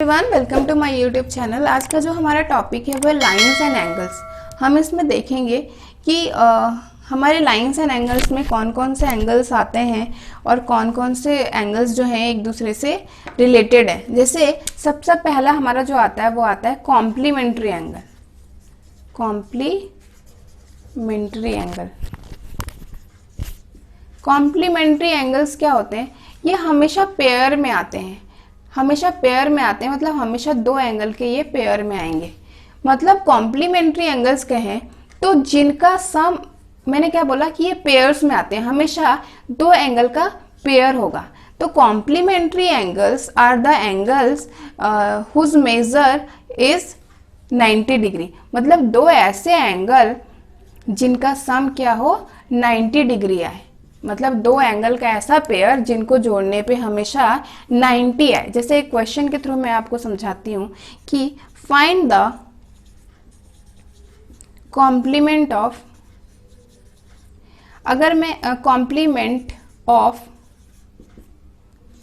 Everyone, welcome to my YouTube channel. आज का जो हमारा टॉपिक है वो लाइंस एंड एंगल्स। हम इसमें देखेंगे कि हमारे लाइंस एंड एंगल्स में कौन कौन से एंगल्स आते हैं और कौन कौन से एंगल्स जो हैं एक दूसरे से रिलेटेड है। जैसे सबसे पहला हमारा जो आता है वो आता है complementary angle. Complementary angle, complementary angles क्या होते हैं? ये हमेशा पेयर में आते हैं, हमेशा पेयर में आते हैं, मतलब हमेशा दो एंगल के ये पेयर में आएंगे। मतलब कॉम्प्लीमेंट्री एंगल्स कहें तो जिनका सम, मैंने क्या बोला कि ये पेयर्स में आते हैं, हमेशा दो एंगल का पेयर होगा। तो complementary angles are the angles whose measure is 90 degree. मतलब दो ऐसे एंगल जिनका सम क्या हो, 90 डिग्री आए। मतलब दो एंगल का ऐसा पेयर जिनको जोड़ने पे हमेशा 90 आए। जैसे एक क्वेश्चन के थ्रू मैं आपको समझाती हूं कि फाइंड द कॉम्प्लीमेंट ऑफ, अगर मैं कॉम्प्लीमेंट ऑफ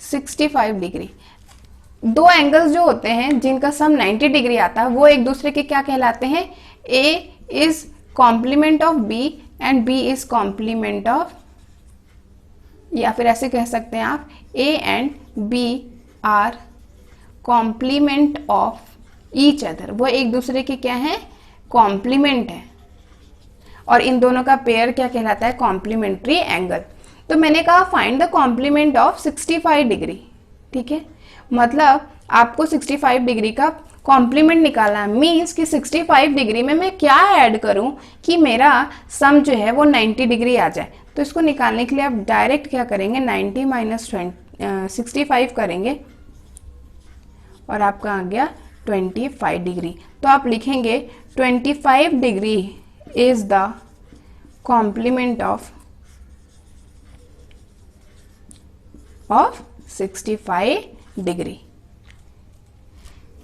65 डिग्री, दो एंगल्स जो होते हैं जिनका सम 90 डिग्री आता है वो एक दूसरे के क्या कहलाते हैं? A is complement of B and B is complement of, या फिर ऐसे कह सकते हैं आप, A and B are complement of each other. वो एक दूसरे के क्या है? कॉम्प्लीमेंट है। और इन दोनों का पेयर क्या कहलाता है? Complementary angle. तो मैंने कहा find the complement of 65 degree. ठीक है, मतलब आपको 65 डिग्री का कॉम्प्लीमेंट निकालना है। मीन्स कि 65 डिग्री में मैं क्या ऐड करूं कि मेरा सम जो है वो 90 डिग्री आ जाए। तो इसको निकालने के लिए आप डायरेक्ट क्या करेंगे, 90 माइनस 65 करेंगे और आपका आ गया 25 डिग्री। तो आप लिखेंगे 25 degree is the complement of 65 degree.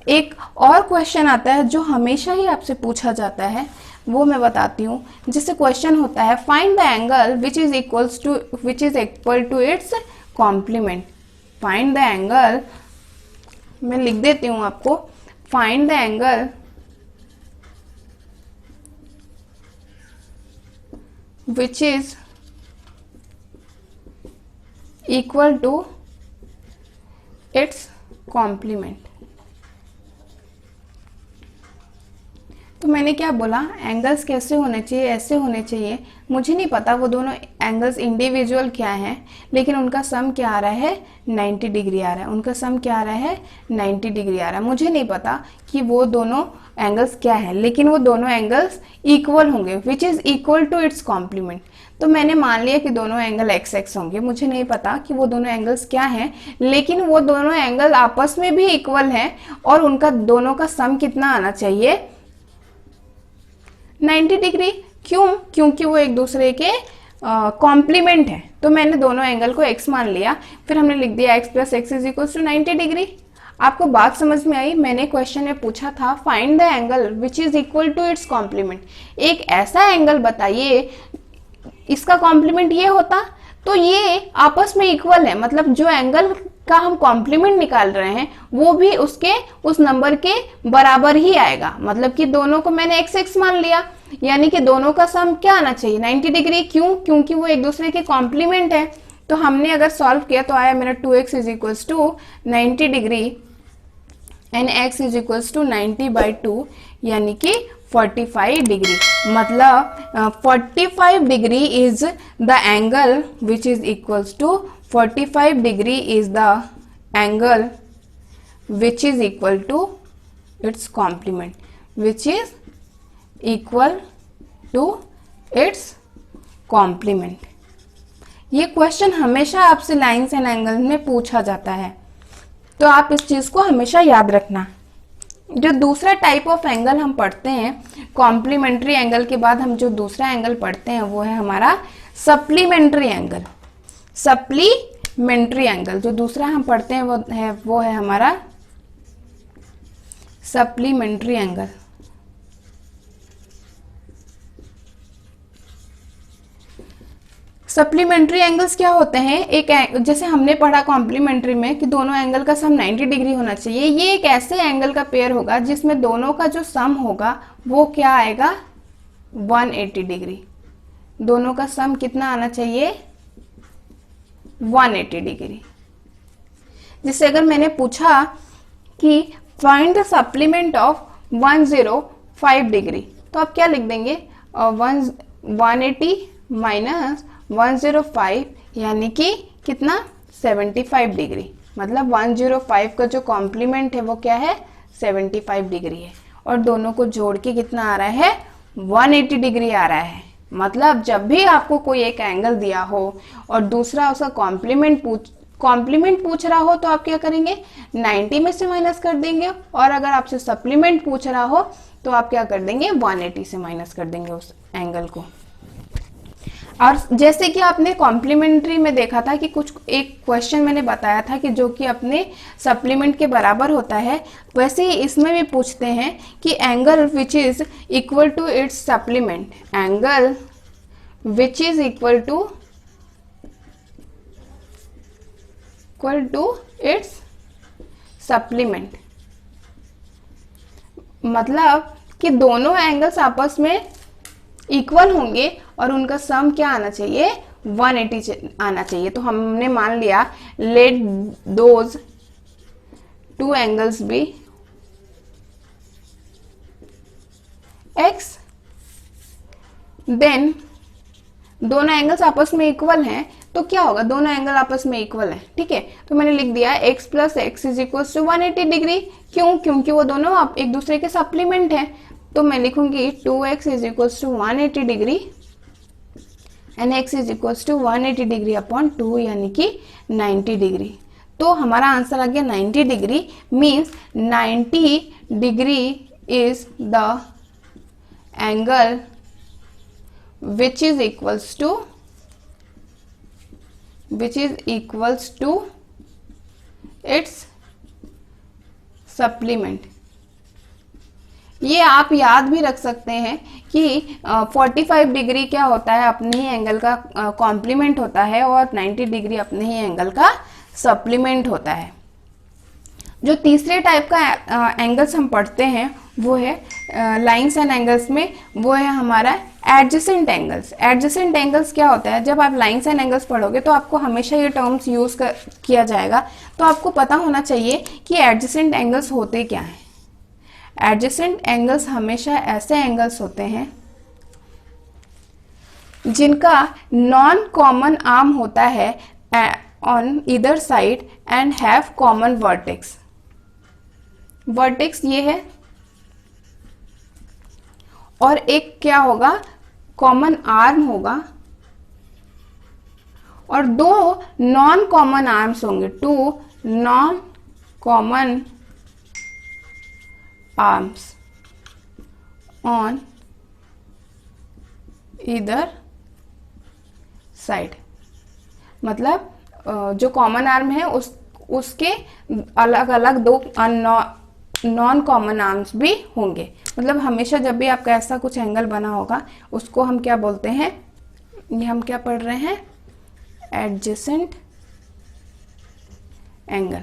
एक और क्वेश्चन आता है जो हमेशा ही आपसे पूछा जाता है, वो मैं बताती हूँ। जिससे क्वेश्चन होता है find the angle which is equal to its complement. Find the angle, मैं लिख देती हूँ आपको, find the angle which is equal to its complement. तो मैंने क्या बोला, एंगल्स कैसे होने चाहिए? ऐसे होने चाहिए। मुझे नहीं पता वो दोनों एंगल्स इंडिविजुअल क्या हैं, लेकिन उनका सम क्या आ रहा है? 90 डिग्री आ रहा है। उनका सम क्या आ रहा है? 90 डिग्री आ रहा है। मुझे नहीं पता कि वो दोनों एंगल्स क्या है, लेकिन वो दोनों एंगल्स इक्वल होंगे, which is equal to its complement. तो मैंने मान लिया कि दोनों एंगल एक्स एक्स होंगे। मुझे नहीं पता कि वो दोनों एंगल्स क्या हैं, लेकिन वो दोनों एंगल आपस में भी इक्वल हैं और उनका दोनों का सम कितना आना चाहिए? 90 डिग्री। क्यों? क्योंकि वो एक दूसरे के कॉम्प्लीमेंट है। तो मैंने दोनों एंगल को x मान लिया, फिर हमने लिख दिया x plus x is equal to 90 degree. आपको बात समझ में आई? मैंने क्वेश्चन में पूछा था find the angle which is equal to its complement. एक ऐसा एंगल बताइए इसका कॉम्प्लीमेंट ये होता, तो ये आपस में इक्वल है। मतलब जो एंगल का हम कॉम्प्लीमेंट निकाल रहे हैं वो भी उसके उस नंबर के बराबर ही आएगा। मतलब कि दोनों को मैंने एक्स एक्स मान लिया, यानी कि दोनों का सम क्या आना चाहिए? 90 डिग्री। क्यों? क्योंकि वो एक दूसरे के कॉम्प्लीमेंट है। तो हमने अगर सॉल्व किया तो आया मेरा 2x is equals to 90 degree and x is equals to 90/2 यानी कि 45 डिग्री। मतलब 45 degree is the angle which is equals to 45 degree is the angle which is equal to its complement, which is equal to its complement. ये question हमेशा आपसे lines and angle में पूछा जाता है, तो आप इस चीज को हमेशा याद रखना। जो दूसरा टाइप ऑफ एंगल हम पढ़ते हैं, कॉम्प्लीमेंट्री एंगल के बाद हम जो दूसरा एंगल पढ़ते हैं वो है हमारा सप्लीमेंट्री एंगल। सप्लीमेंट्री एंगल जो दूसरा हम पढ़ते हैं वो है हमारा सप्लीमेंट्री एंगल। सप्लीमेंट्री एंगल्स क्या होते हैं, एक जैसे हमने पढ़ा कॉम्प्लीमेंट्री में कि दोनों एंगल का सम 90 डिग्री होना चाहिए, ये एक ऐसे एंगल का पेयर होगा जिसमें दोनों का जो सम होगा वो क्या आएगा 180 डिग्री। दोनों का सम कितना आना चाहिए 180 डिग्री। जिससे अगर मैंने पूछा कि find the supplement of 105 degree तो आप क्या लिख देंगे 180 माइनस 105 यानी कि कितना 75 डिग्री। मतलब 105 का जो कॉम्प्लीमेंट है वो क्या है 75 डिग्री है, और दोनों को जोड़ के कितना आ रहा है 180 डिग्री आ रहा है। मतलब जब भी आपको कोई एक एंगल दिया हो और दूसरा उसका कॉम्प्लीमेंट पूछ रहा हो तो आप क्या करेंगे 90 में से माइनस कर देंगे, और अगर आपसे सप्लीमेंट पूछ रहा हो तो आप क्या कर देंगे 180 से माइनस कर देंगे उस एंगल को। और जैसे कि आपने कॉम्प्लीमेंट्री में देखा था कि कुछ एक क्वेश्चन मैंने बताया था कि जो कि अपने सप्लीमेंट के बराबर होता है, वैसे ही इसमें भी पूछते हैं कि angle which is equal to its supplement, angle which is equal to its supplement. मतलब कि दोनों एंगल्स आपस में इक्वल होंगे और उनका सम क्या आना चाहिए 180 आना चाहिए। तो हमने मान लिया let those two angles be x, then दोनों एंगल्स आपस में इक्वल हैं तो क्या होगा दोनों एंगल आपस में इक्वल है, ठीक है। तो मैंने लिख दिया x plus x is equal to 180 degree. क्यों? क्योंकि वो दोनों आप एक दूसरे के सप्लीमेंट है। तो मैं लिखूंगी 2x is equal to 180 degree and x is equal to 180 degree upon 2 यानी कि 90 डिग्री। तो हमारा आंसर आ गया 90 degree, means 90 degree is the angle which is equals to its supplement। ये आप याद भी रख सकते हैं कि 45 डिग्री क्या होता है अपने ही एंगल का कॉम्प्लीमेंट होता है और 90 डिग्री अपने ही एंगल का सप्लीमेंट होता है। जो तीसरे टाइप का एंगल्स हम पढ़ते हैं वो है लाइंस एंड एंगल्स में, वो है हमारा एडजेसेंट एंगल्स। एडजेसेंट एंगल्स क्या होता है, जब आप लाइंस एंड एंगल्स पढ़ोगे तो आपको हमेशा ये टर्म्स यूज किया जाएगा, तो आपको पता होना चाहिए कि एडजेसेंट एंगल्स होते क्या हैं। एडजेसेंट एंगल्स हमेशा ऐसे एंगल्स होते हैं जिनका नॉन कॉमन आर्म होता है on either side and have common vertex. Vertex ये है और एक क्या होगा कॉमन आर्म होगा, और दो नॉन कॉमन आर्म्स होंगे, 2 non common arms on either side. मतलब जो कॉमन आर्म है उसके अलग अलग दो नॉन कॉमन आर्म्स भी होंगे। मतलब हमेशा जब भी आपका ऐसा कुछ एंगल बना होगा उसको हम क्या बोलते हैं, ये हम क्या पढ़ रहे हैं एडजेसेंट एंगल।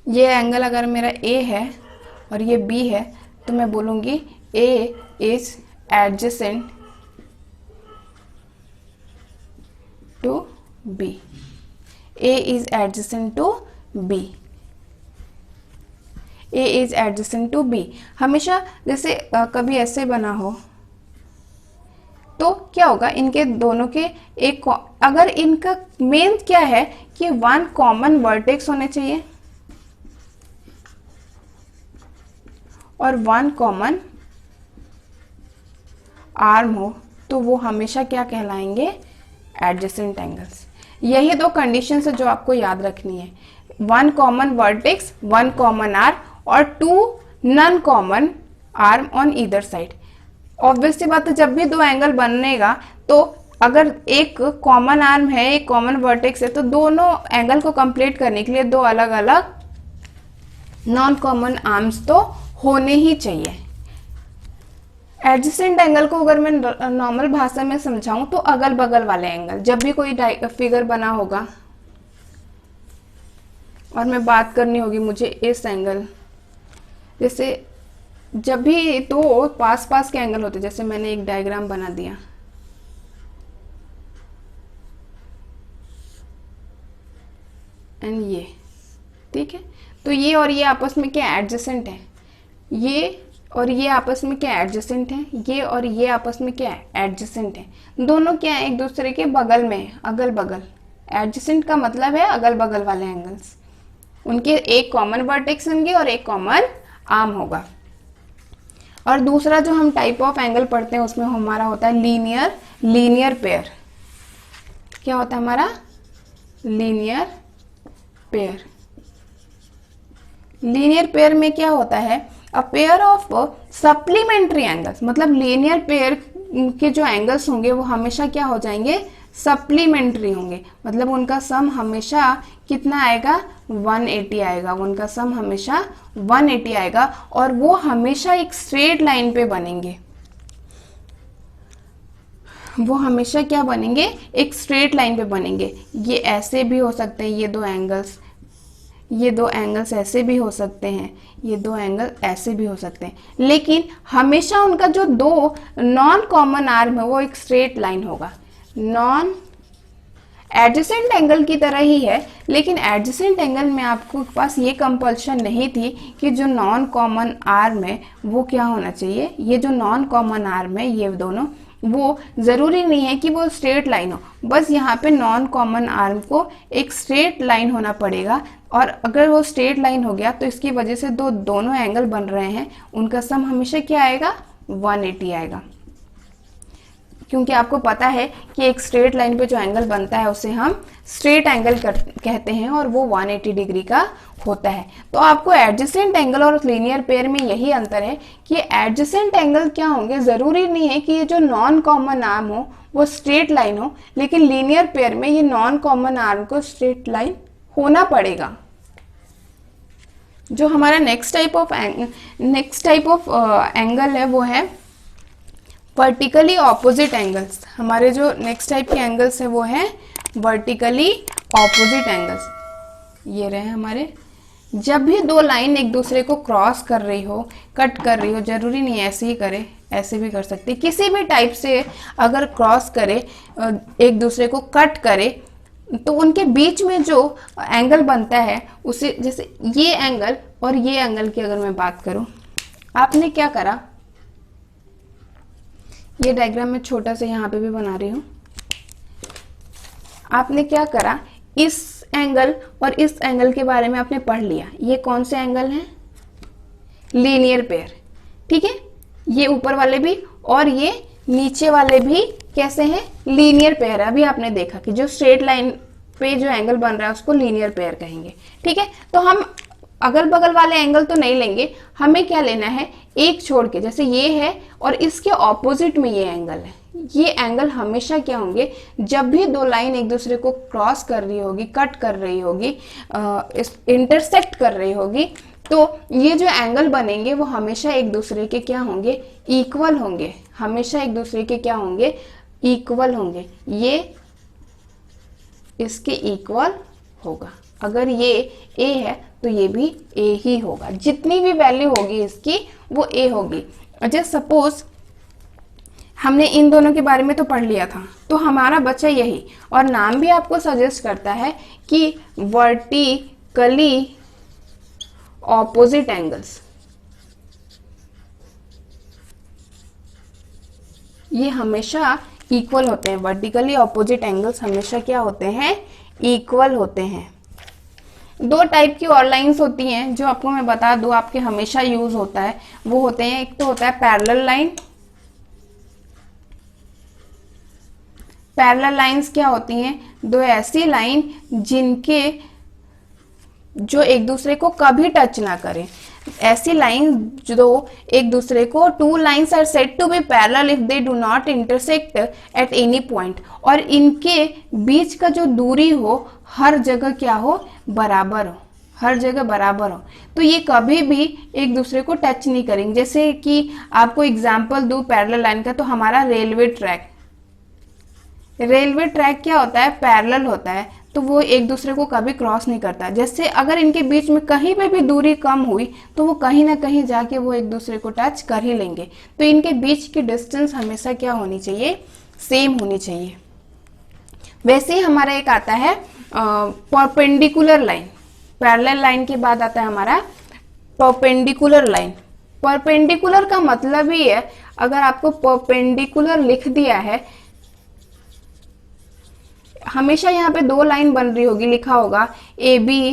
ये एंगल अगर मेरा A है और ये B है तो मैं बोलूंगी A is adjacent to B। A is adjacent to B। A is adjacent to B। हमेशा जैसे कभी ऐसे बना हो तो क्या होगा, इनके दोनों के एक अगर इनका मेन क्या है कि 1 कॉमन वर्टेक्स होने चाहिए और 1 कॉमन आर्म हो, तो वो हमेशा क्या कहलाएंगे एडजेसेंट एंगल्स। यही दो कंडीशन है जो आपको याद रखनी है, 1 कॉमन वर्टेक्स, 1 कॉमन आर्म और 2 non common arm on either side. Obviously बात है जब भी दो एंगल बनेगा तो अगर एक कॉमन आर्म है एक कॉमन वर्टेक्स है तो दोनों एंगल को कंप्लीट करने के लिए दो अलग अलग नॉन कॉमन आर्म्स तो होने ही चाहिए। एडजेसेंट एंगल को अगर मैं नॉर्मल भाषा में समझाऊं तो अगल बगल वाले एंगल, जब भी कोई फिगर बना होगा और मैं बात करनी होगी मुझे इस एंगल, जैसे जब भी दो पास पास के एंगल होते, जैसे मैंने एक डायग्राम बना दिया, एंड ये, ठीक है, तो ये और ये आपस में क्या एडजेसेंट है, ये और ये आपस में क्या एडजेसेंट है, ये और ये आपस में क्या एडजेसेंट है, दोनों क्या है एक दूसरे के बगल में है, अगल बगल। एडजेसेंट का मतलब है अगल बगल वाले एंगल्स, उनके एक कॉमन वर्टेक्स होंगे और एक कॉमन आर्म होगा। और दूसरा जो हम टाइप ऑफ एंगल पढ़ते हैं उसमें हमारा होता है लीनियर पेयर। क्या होता है हमारा? Linear pair. लीनियर पेयर में क्या होता है? A pair of supplementary angles, मतलब लीनियर पेयर के जो एंगल्स होंगे वो हमेशा क्या हो जाएंगे? सप्लीमेंट्री होंगे, मतलब उनका सम हमेशा कितना आएगा? 180 आएगा, उनका सम हमेशा 180 आएगा, और वो हमेशा एक स्ट्रेट लाइन पे बनेंगे। वो हमेशा क्या बनेंगे? एक स्ट्रेट लाइन पे बनेंगे। ये ऐसे भी हो सकते हैं, ये दो एंगल्स ऐसे भी हो सकते हैं, ये दो एंगल ऐसे भी हो सकते हैं, लेकिन हमेशा उनका जो दो नॉन कॉमन आर्म है वो एक स्ट्रेट लाइन होगा। नॉन एडजेसेंट एंगल की तरह ही है, लेकिन एडजेसेंट एंगल में आपको पास ये कंपल्शन नहीं थी कि जो नॉन कॉमन आर्म है वो क्या होना चाहिए। ये जो नॉन कॉमन आर्म है ये दोनों, वो जरूरी नहीं है कि वो स्ट्रेट लाइन हो, बस यहाँ पे नॉन कॉमन आर्म को एक स्ट्रेट लाइन होना पड़ेगा, और अगर वो स्ट्रेट लाइन हो गया तो इसकी वजह से दोनों एंगल बन रहे हैं, उनका सम हमेशा क्या आएगा? 180 आएगा। क्योंकि आपको पता है कि एक स्ट्रेट लाइन पे जो एंगल बनता है उसे हम स्ट्रेट एंगल कहते हैं, और वो 180 डिग्री का होता है। तो आपको एडजेसेंट एंगल और लीनियर पेयर में यही अंतर है कि एडजेसेंट एंगल क्या होंगे, जरूरी नहीं है कि ये जो नॉन कॉमन आर्म हो वो स्ट्रेट लाइन हो, लेकिन लीनियर पेयर में ये नॉन कॉमन आर्म को स्ट्रेट लाइन होना पड़ेगा। जो हमारा नेक्स्ट टाइप ऑफ एंगल है वो है वर्टिकली ऑपोजिट एंगल्स। हमारे जो नेक्स्ट टाइप के एंगल्स है वो है वर्टिकली ऑपोजिट एंगल्स। ये रहे हमारे। जब भी दो लाइन एक दूसरे को क्रॉस कर रही हो, कट कर रही हो, जरूरी नहीं ऐसे ही करे, ऐसे भी कर सकते, किसी भी टाइप से अगर क्रॉस करे, एक दूसरे को कट करे, तो उनके बीच में जो एंगल बनता है उसे, जैसे ये एंगल और ये एंगल की अगर मैं बात करूं, आपने क्या करा, ये डायग्राम में छोटा सा यहाँ पे भी बना रही हूं, आपने क्या करा, इस एंगल और इस एंगल के बारे में आपने पढ़ लिया। ये कौन से एंगल हैं? लीनियर पेयर, ठीक है। ये ऊपर वाले भी और ये नीचे वाले भी कैसे हैं? Linear pair. अभी आपने देखा कि जो स्ट्रेट लाइन पे जो एंगल बन रहा है उसको लीनियर पेयर कहेंगे, ठीक है। तो हम अगल बगल वाले एंगल तो नहीं लेंगे, हमें क्या लेना है, एक छोड़ के, जैसे ये है और इसके ऑपोजिट में ये एंगल है, ये एंगल हमेशा क्या होंगे, जब भी दो लाइन एक दूसरे को क्रॉस कर रही होगी, कट कर रही होगी, इंटरसेक्ट कर रही होगी, तो ये जो एंगल बनेंगे वो हमेशा एक दूसरे के क्या होंगे? इक्वल होंगे। हमेशा एक दूसरे के क्या होंगे? इक्वल होंगे। ये इसके इक्वल होगा। अगर ये a है तो ये भी a ही होगा, जितनी भी वैल्यू होगी इसकी वो a होगी। जैसे सपोज हमने इन दोनों के बारे में तो पढ़ लिया था, तो हमारा बचा यही, और नाम भी आपको सजेस्ट करता है कि वर्टिकली ऑपोजिट एंगल्स। ये हमेशा इक्वल होते हैं। वर्टिकली ऑपोजिट एंगल्स हमेशा क्या होते हैं? इक्वल होते हैं। दो टाइप की और लाइंस होती हैं जो आपको मैं बता दूं, आपके हमेशा यूज होता है, वो होते हैं, एक तो होता है पैरेलल लाइन। पैरेलल लाइंस क्या होती हैं? दो ऐसी लाइन जिनके जो एक दूसरे को कभी टच ना करें। ऐसी लाइन जो एक दूसरे को, two lines are said to be parallel if they do not intersect at any point, और इनके बीच का जो दूरी हो हर जगह क्या हो? बराबर हो। हर जगह बराबर हो, तो ये कभी भी एक दूसरे को टच नहीं करेंगे। जैसे कि आपको एग्जांपल दूं पैरेलल लाइन का, तो हमारा रेलवे ट्रैक क्या होता है, पैरेलल होता है, तो वो एक दूसरे को कभी क्रॉस नहीं करता। जैसे अगर इनके बीच में कहीं पे भी दूरी कम हुई तो वो कहीं ना कहीं जाके वो एक दूसरे को टच कर ही लेंगे। तो इनके बीच की डिस्टेंस हमेशा क्या होनी चाहिए, सेम होनी चाहिए। वैसे ही हमारा एक आता है परपेंडिकुलर लाइन। पैरेलल लाइन के बाद आता है हमारा परपेंडिकुलर लाइन। परपेंडिकुलर का मतलब ही है, अगर आपको परपेंडिकुलर लिख दिया है, हमेशा यहाँ पे दो लाइन बन रही होगी, लिखा होगा A B,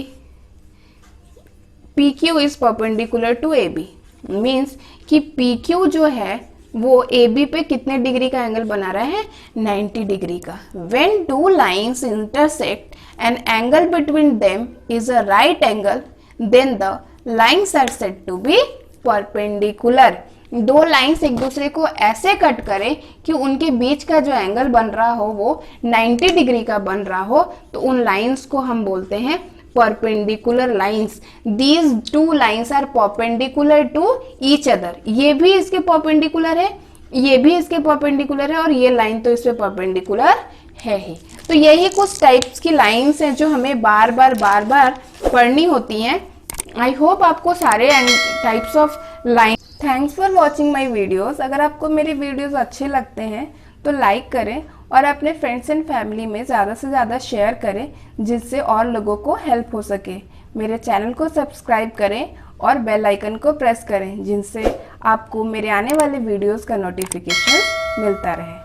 P Q is perpendicular to A B, means कि पी क्यू जो है वो ए बी पे कितने डिग्री का एंगल बना रहा है, 90 डिग्री का। When two lines intersect an angle between them is a right angle, then the lines are said to be perpendicular. दो लाइन्स एक दूसरे को ऐसे कट करें कि उनके बीच का जो एंगल बन रहा हो वो 90 डिग्री का बन रहा हो, तो उन लाइन्स को हम बोलते हैं perpendicular lines. These two lines are perpendicular to each other. ये भी इसके परपेंडिकुलर है, ये भी इसके परपेंडिकुलर है, और ये लाइन तो इसपे परपेंडिकुलर है ही। तो यही कुछ टाइप्स की लाइन्स हैं जो हमें बार बार पढ़नी होती हैं। आई होप आपको सारे types of line. Thanks for watching my videos. अगर आपको मेरे वीडियोज़ अच्छे लगते हैं तो लाइक करें और अपने फ्रेंड्स एंड फैमिली में ज़्यादा से ज़्यादा शेयर करें, जिससे और लोगों को हेल्प हो सके। मेरे चैनल को सब्सक्राइब करें और बेल आइकन को प्रेस करें, जिनसे आपको मेरे आने वाले वीडियोज़ का नोटिफिकेशन मिलता रहे।